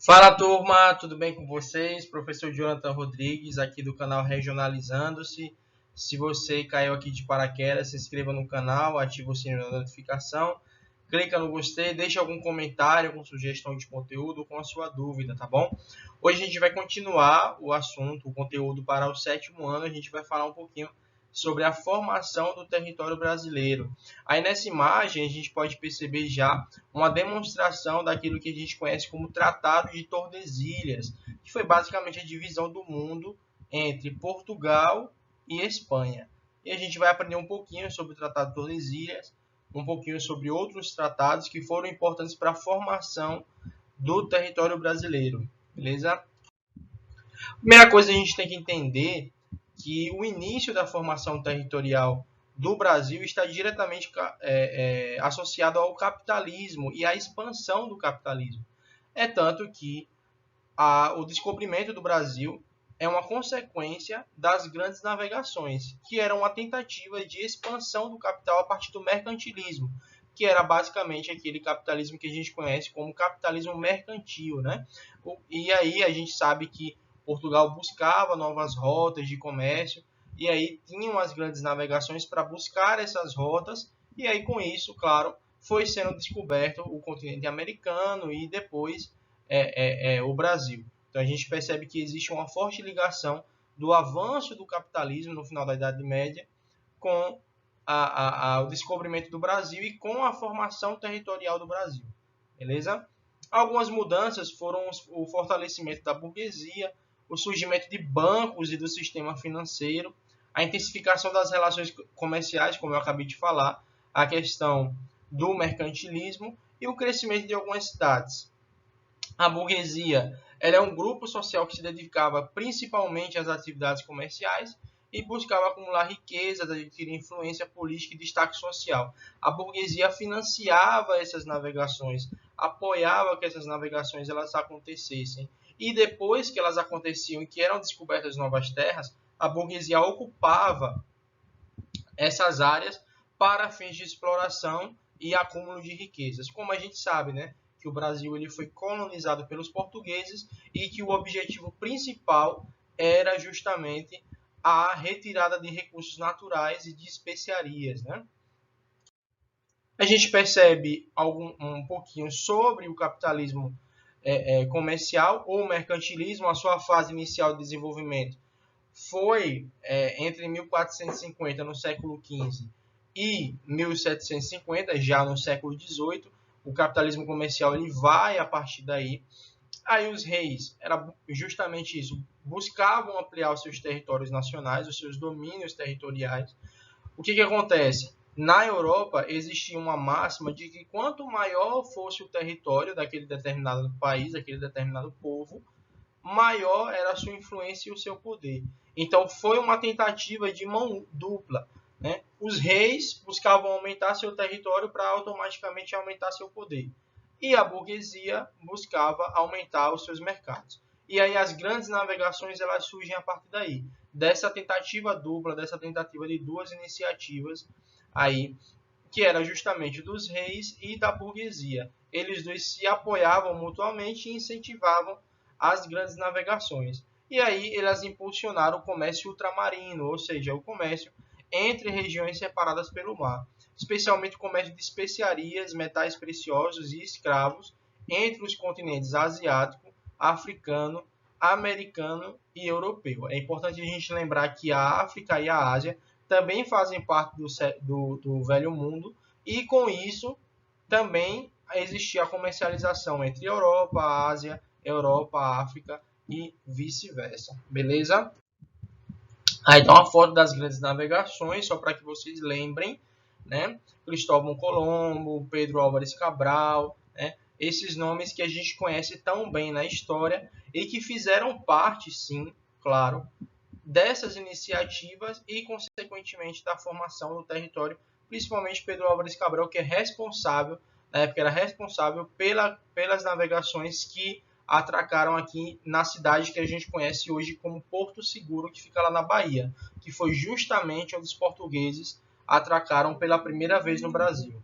Fala turma, tudo bem com vocês? Professor Jonathan Rodrigues, aqui do canal Regionalizando-se. Se você caiu aqui de paraquedas, se inscreva no canal, ative o sininho da notificação, clica no gostei, deixe algum comentário com sugestão de conteúdo, com a sua dúvida, tá bom? Hoje a gente vai continuar o assunto, o conteúdo para o sétimo ano, a gente vai falar um pouquinho sobre a formação do território brasileiro. Aí nessa imagem a gente pode perceber já uma demonstração daquilo que a gente conhece como Tratado de Tordesilhas, que foi basicamente a divisão do mundo entre Portugal e Espanha. E a gente vai aprender um pouquinho sobre o Tratado de Tordesilhas, um pouquinho sobre outros tratados que foram importantes para a formação do território brasileiro, beleza? Primeira coisa que a gente tem que entender que o início da formação territorial do Brasil está diretamente associado ao capitalismo e à expansão do capitalismo. É tanto que o descobrimento do Brasil é uma consequência das grandes navegações, que eram uma tentativa de expansão do capital a partir do mercantilismo, que era basicamente aquele capitalismo que a gente conhece como capitalismo mercantil, né? E aí a gente sabe que Portugal buscava novas rotas de comércio, e aí tinham as grandes navegações para buscar essas rotas, e aí com isso, claro, foi sendo descoberto o continente americano e depois o Brasil. Então a gente percebe que existe uma forte ligação do avanço do capitalismo no final da Idade Média com o descobrimento do Brasil e com a formação territorial do Brasil. Beleza? Algumas mudanças foram o fortalecimento da burguesia, o surgimento de bancos e do sistema financeiro, a intensificação das relações comerciais, como eu acabei de falar, a questão do mercantilismo e o crescimento de algumas cidades. A burguesia ela é um grupo social que se dedicava principalmente às atividades comerciais e buscava acumular riquezas, adquirir influência política e destaque social. A burguesia financiava essas navegações, apoiava que essas navegações elas acontecessem. E depois que elas aconteciam e que eram descobertas novas terras, a burguesia ocupava essas áreas para fins de exploração e acúmulo de riquezas. Como a gente sabe, né, que o Brasil ele foi colonizado pelos portugueses e que o objetivo principal era justamente a retirada de recursos naturais e de especiarias, né? A gente percebe um pouquinho sobre o capitalismo comercial ou mercantilismo, a sua fase inicial de desenvolvimento foi entre 1450, no século XV, e 1750, já no século XVIII. O capitalismo comercial ele vai a partir daí. Aí os reis, era justamente isso, buscavam ampliar os seus territórios nacionais, os seus domínios territoriais. O que acontece? Na Europa existia uma máxima de que quanto maior fosse o território daquele determinado país, daquele determinado povo, maior era a sua influência e o seu poder. Então foi uma tentativa de mão dupla, né? Os reis buscavam aumentar seu território para automaticamente aumentar seu poder. E a burguesia buscava aumentar os seus mercados. E aí as grandes navegações elas surgem a partir daí, dessa tentativa dupla, dessa tentativa de duas iniciativas aí, que era justamente dos reis e da burguesia. Eles dois se apoiavam mutuamente e incentivavam as grandes navegações. E aí elas impulsionaram o comércio ultramarino, ou seja, o comércio entre regiões separadas pelo mar, especialmente o comércio de especiarias, metais preciosos e escravos entre os continentes asiático, africano, americano e europeu. É importante a gente lembrar que a África e a Ásia também fazem parte do Velho Mundo e com isso também existia a comercialização entre Europa, Ásia, Europa, África e vice-versa. Beleza? Aí tá uma foto das grandes navegações, só para que vocês lembrem, né? Cristóvão Colombo, Pedro Álvares Cabral, né? Esses nomes que a gente conhece tão bem na história e que fizeram parte, sim, claro, dessas iniciativas e, consequentemente, da formação do território, principalmente Pedro Álvares Cabral, que é responsável, na época era responsável pelas navegações que atracaram aqui na cidade que a gente conhece hoje como Porto Seguro, que fica lá na Bahia, que foi justamente onde os portugueses atracaram pela primeira vez no Brasil.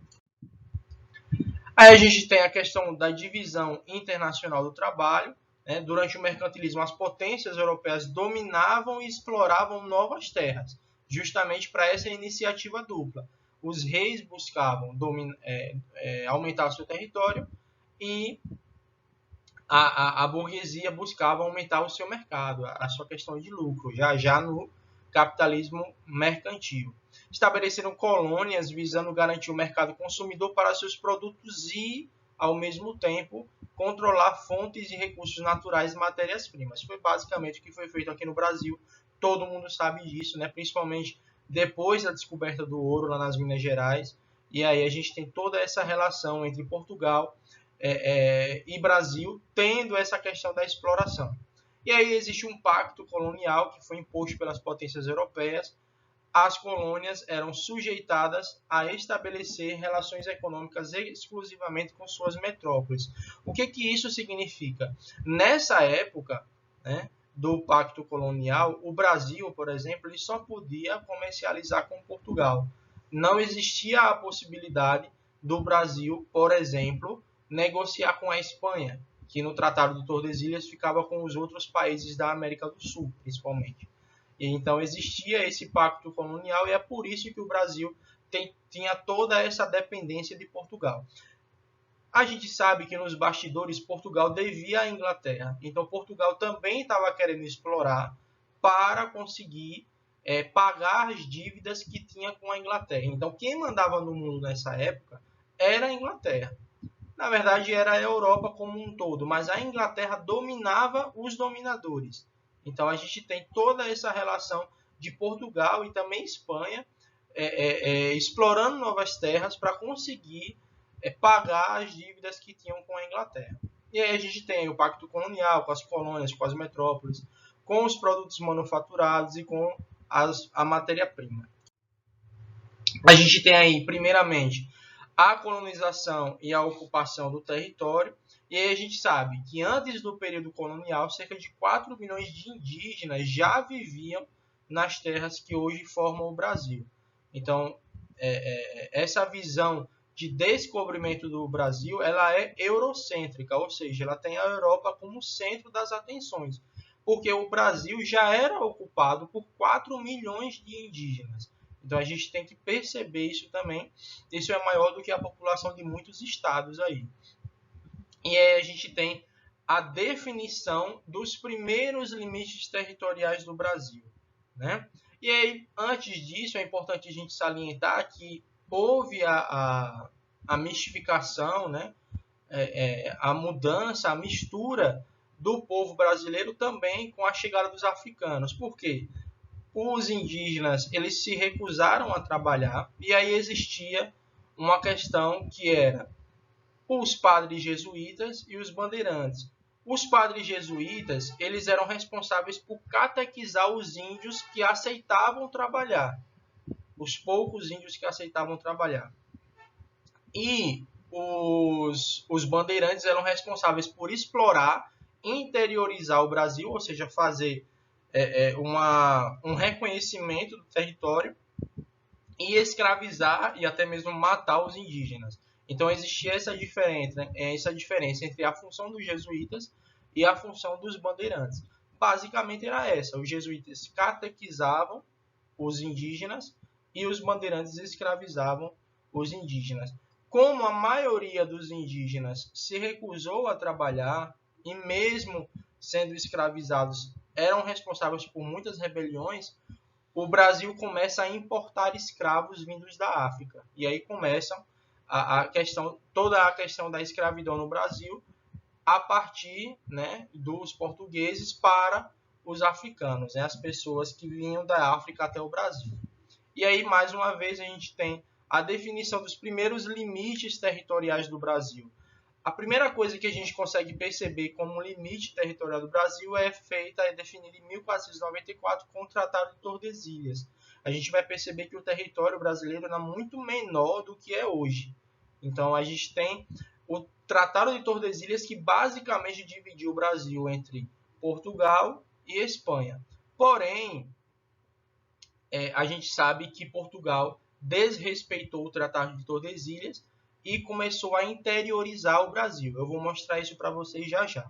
Aí a gente tem a questão da divisão internacional do trabalho. Né? Durante o mercantilismo, as potências europeias dominavam e exploravam novas terras, justamente para essa iniciativa dupla. Os reis buscavam aumentar o seu território e a burguesia buscava aumentar o seu mercado, a sua questão de lucro, já no capitalismo mercantil. Estabeleceram colônias visando garantir o mercado consumidor para seus produtos e, ao mesmo tempo, controlar fontes e recursos naturais e matérias-primas. Foi basicamente o que foi feito aqui no Brasil. Todo mundo sabe disso, né? Principalmente depois da descoberta do ouro lá nas Minas Gerais. E aí a gente tem toda essa relação entre Portugal e Brasil, tendo essa questão da exploração. E aí existe um pacto colonial que foi imposto pelas potências europeias. As colônias eram sujeitadas a estabelecer relações econômicas exclusivamente com suas metrópoles. O que isso significa? Nessa época, né, do pacto colonial, o Brasil, por exemplo, ele só podia comercializar com Portugal. Não existia a possibilidade do Brasil, por exemplo, negociar com a Espanha, que no Tratado de Tordesilhas ficava com os outros países da América do Sul, principalmente. E então existia esse pacto colonial e é por isso que o Brasil tinha toda essa dependência de Portugal. A gente sabe que nos bastidores Portugal devia à Inglaterra, então Portugal também estava querendo explorar para conseguir pagar as dívidas que tinha com a Inglaterra. Então quem mandava no mundo nessa época era a Inglaterra. Na verdade, era a Europa como um todo, mas a Inglaterra dominava os dominadores. Então, a gente tem toda essa relação de Portugal e também Espanha explorando novas terras para conseguir pagar as dívidas que tinham com a Inglaterra. E aí a gente tem o pacto colonial com as colônias, com as metrópoles, com os produtos manufaturados e com a matéria-prima. A gente tem aí, primeiramente, a colonização e a ocupação do território. E aí a gente sabe que antes do período colonial, cerca de 4 milhões de indígenas já viviam nas terras que hoje formam o Brasil. Então, essa visão de descobrimento do Brasil, ela é eurocêntrica, ou seja, ela tem a Europa como centro das atenções, porque o Brasil já era ocupado por 4 milhões de indígenas. Então a gente tem que perceber isso também. Isso é maior do que a população de muitos estados aí. E aí a gente tem a definição dos primeiros limites territoriais do Brasil, né? E aí, antes disso, é importante a gente salientar que houve a mistificação, né? A mudança, a mistura do povo brasileiro também com a chegada dos africanos. Por quê? Os indígenas eles se recusaram a trabalhar e aí existia uma questão que era os padres jesuítas e os bandeirantes. Os padres jesuítas eles eram responsáveis por catequizar os índios que aceitavam trabalhar, os poucos índios que aceitavam trabalhar. E os bandeirantes eram responsáveis por explorar, interiorizar o Brasil, ou seja, fazer um reconhecimento do território e escravizar e até mesmo matar os indígenas. Então existia essa diferença entre a função dos jesuítas e a função dos bandeirantes. Basicamente era essa: os jesuítas catequizavam os indígenas e os bandeirantes escravizavam os indígenas. Como a maioria dos indígenas se recusou a trabalhar e mesmo sendo escravizados eram responsáveis por muitas rebeliões, o Brasil começa a importar escravos vindos da África. E aí começa toda a questão da escravidão no Brasil a partir, né, dos portugueses para os africanos, né, as pessoas que vinham da África até o Brasil. E aí, mais uma vez, a gente tem a definição dos primeiros limites territoriais do Brasil. A primeira coisa que a gente consegue perceber como limite territorial do Brasil é definida em 1494 com o Tratado de Tordesilhas. A gente vai perceber que o território brasileiro era muito menor do que é hoje. Então a gente tem o Tratado de Tordesilhas que basicamente dividiu o Brasil entre Portugal e Espanha. Porém, a gente sabe que Portugal desrespeitou o Tratado de Tordesilhas e começou a interiorizar o Brasil. Eu vou mostrar isso para vocês já já.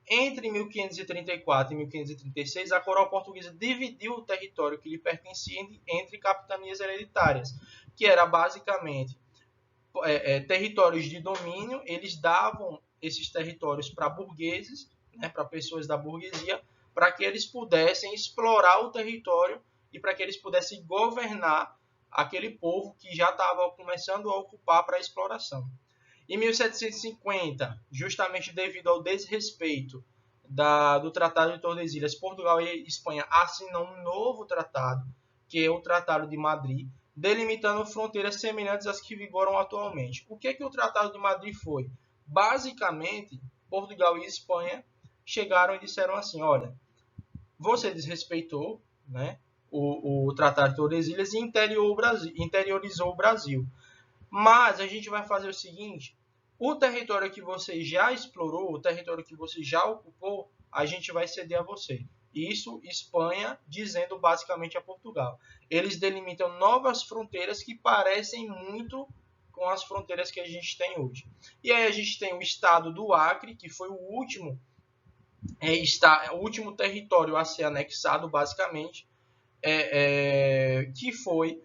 Entre 1534 e 1536, a coroa portuguesa dividiu o território que lhe pertencia entre capitanias hereditárias, que era basicamente territórios de domínio. Eles davam esses territórios para burgueses, né, para pessoas da burguesia, para que eles pudessem explorar o território e para que eles pudessem governar aquele povo que já estava começando a ocupar para a exploração. Em 1750, justamente devido ao desrespeito do Tratado de Tordesilhas, Portugal e Espanha assinam um novo tratado, que é o Tratado de Madrid, delimitando fronteiras semelhantes às que vigoram atualmente. O que o Tratado de Madrid foi? Basicamente, Portugal e Espanha chegaram e disseram assim: olha, você desrespeitou, né, o Tratado de Tordesilhas e interiorizou o Brasil. Mas a gente vai fazer o seguinte: o território que você já explorou, o território que você já ocupou, a gente vai ceder a você. Isso, Espanha dizendo basicamente a Portugal. Eles delimitam novas fronteiras que parecem muito com as fronteiras que a gente tem hoje. E aí a gente tem o estado do Acre, que foi o último território a ser anexado, basicamente, que foi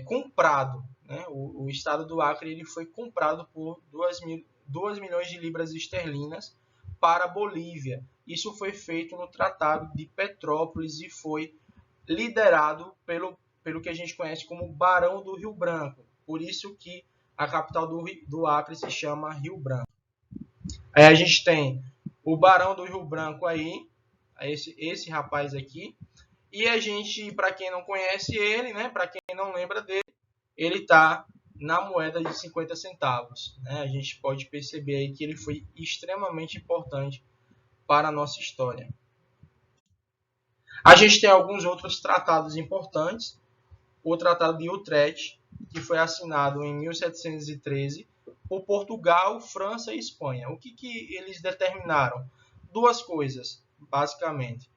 comprado. Né? O estado do Acre ele foi comprado por 2 milhões de libras esterlinas para a Bolívia. Isso foi feito no Tratado de Petrópolis e foi liderado pelo que a gente conhece como Barão do Rio Branco. Por isso que a capital do Acre se chama Rio Branco. Aí a gente tem o Barão do Rio Branco aí, esse rapaz aqui. E a gente, para quem não conhece ele, né, para quem não lembra dele, ele está na moeda de 50 centavos. Né? A gente pode perceber aí que ele foi extremamente importante para a nossa história. A gente tem alguns outros tratados importantes. O Tratado de Utrecht, que foi assinado em 1713 por Portugal, França e Espanha. O que eles determinaram? Duas coisas, basicamente.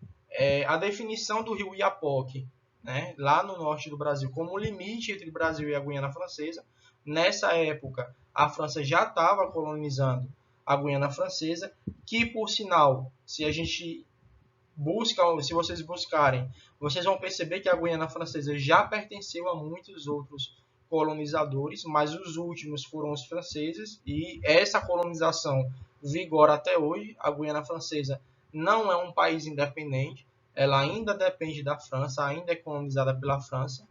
A definição do rio Iapoque, né, lá no norte do Brasil, como limite entre o Brasil e a Guiana Francesa. Nessa época, a França já estava colonizando a Guiana Francesa, que, por sinal, se vocês buscarem, vocês vão perceber que a Guiana Francesa já pertenceu a muitos outros colonizadores, mas os últimos foram os franceses, e essa colonização vigora até hoje. A Guiana Francesa não é um país independente, ela ainda depende da França, ainda é colonizada pela França.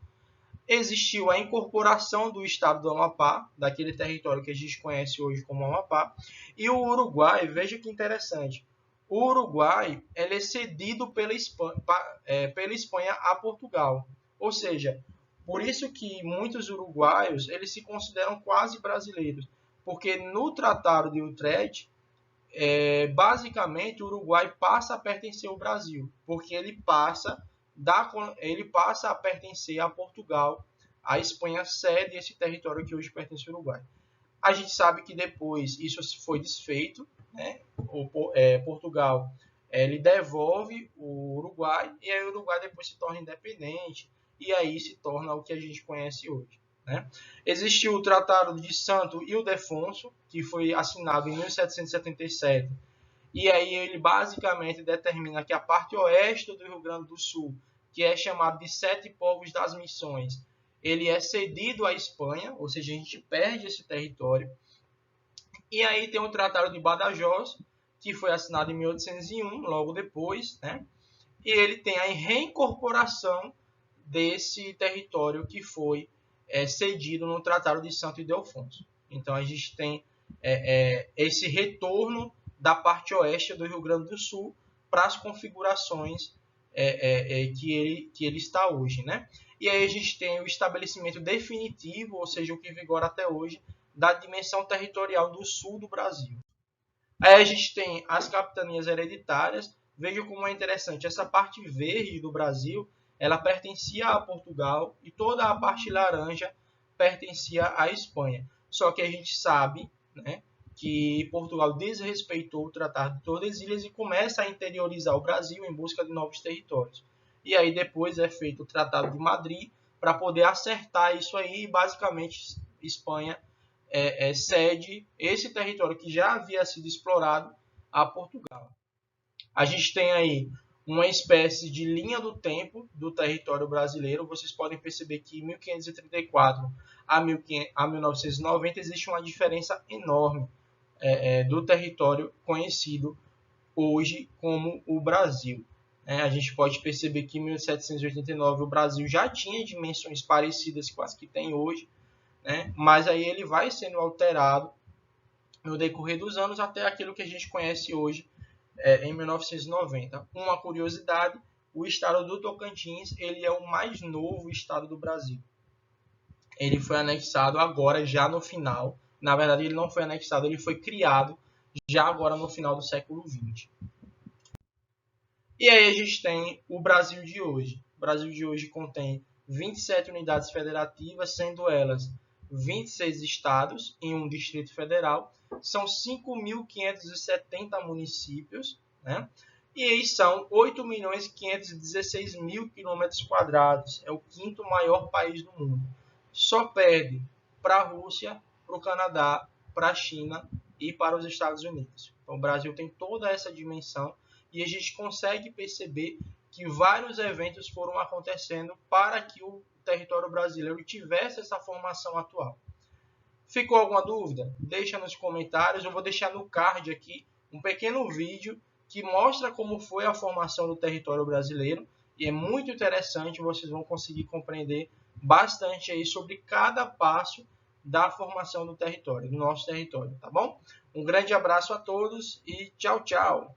Existiu a incorporação do estado do Amapá, daquele território que a gente conhece hoje como Amapá, e o Uruguai, veja que interessante, o Uruguai ele é cedido pela Espanha a Portugal. Ou seja, por isso que muitos uruguaios eles se consideram quase brasileiros, porque no Tratado de Utrecht, basicamente o Uruguai passa a pertencer ao Brasil, porque ele passa a pertencer a Portugal. A Espanha cede esse território que hoje pertence ao Uruguai. A gente sabe que depois isso foi desfeito, né? Portugal ele devolve o Uruguai, e aí o Uruguai depois se torna independente, e aí se torna o que a gente conhece hoje. Né? Existiu o Tratado de Santo Ildefonso, que foi assinado em 1777, e aí ele basicamente determina que a parte oeste do Rio Grande do Sul, que é chamado de Sete Povos das Missões, ele é cedido à Espanha, ou seja, a gente perde esse território. E aí tem o Tratado de Badajoz, que foi assinado em 1801, logo depois, né? E ele tem a reincorporação desse território que foi cedido no Tratado de Santo Ildefonso. Então a gente tem esse retorno da parte oeste do Rio Grande do Sul para as configurações que ele está hoje, né? E aí a gente tem o estabelecimento definitivo, ou seja, o que vigora até hoje, da dimensão territorial do sul do Brasil. Aí a gente tem as capitanias hereditárias. Veja como é interessante, essa parte verde do Brasil, ela pertencia a Portugal, e toda a parte laranja pertencia à Espanha. Só que a gente sabe, né, que Portugal desrespeitou o Tratado de Tordesilhas e começa a interiorizar o Brasil em busca de novos territórios. E aí depois é feito o Tratado de Madrid para poder acertar isso aí, e basicamente Espanha cede esse território que já havia sido explorado a Portugal. A gente tem aí uma espécie de linha do tempo do território brasileiro. Vocês podem perceber que em 1534 a 1990 existe uma diferença enorme do território conhecido hoje como o Brasil. A gente pode perceber que em 1789 o Brasil já tinha dimensões parecidas com as que tem hoje, mas aí ele vai sendo alterado no decorrer dos anos até aquilo que a gente conhece hoje em 1990. Uma curiosidade, o estado do Tocantins ele é o mais novo estado do Brasil. Ele foi anexado agora, já no final. Na verdade, ele não foi anexado, ele foi criado já agora no final do século XX. E aí a gente tem o Brasil de hoje. O Brasil de hoje contém 27 unidades federativas, sendo elas 26 estados em um distrito federal. São 5.570 municípios, E aí são 8.516.000 quilômetros quadrados. É o quinto maior país do mundo. Só perde para a Rússia, para o Canadá, para a China e para os Estados Unidos. Então o Brasil tem toda essa dimensão e a gente consegue perceber que vários eventos foram acontecendo para que o território brasileiro tivesse essa formação atual. Ficou alguma dúvida? Deixa nos comentários. Eu vou deixar no card aqui um pequeno vídeo que mostra como foi a formação do território brasileiro e é muito interessante. Vocês vão conseguir compreender bastante aí sobre cada passo da formação do território, do nosso território, tá bom? Um grande abraço a todos e tchau, tchau!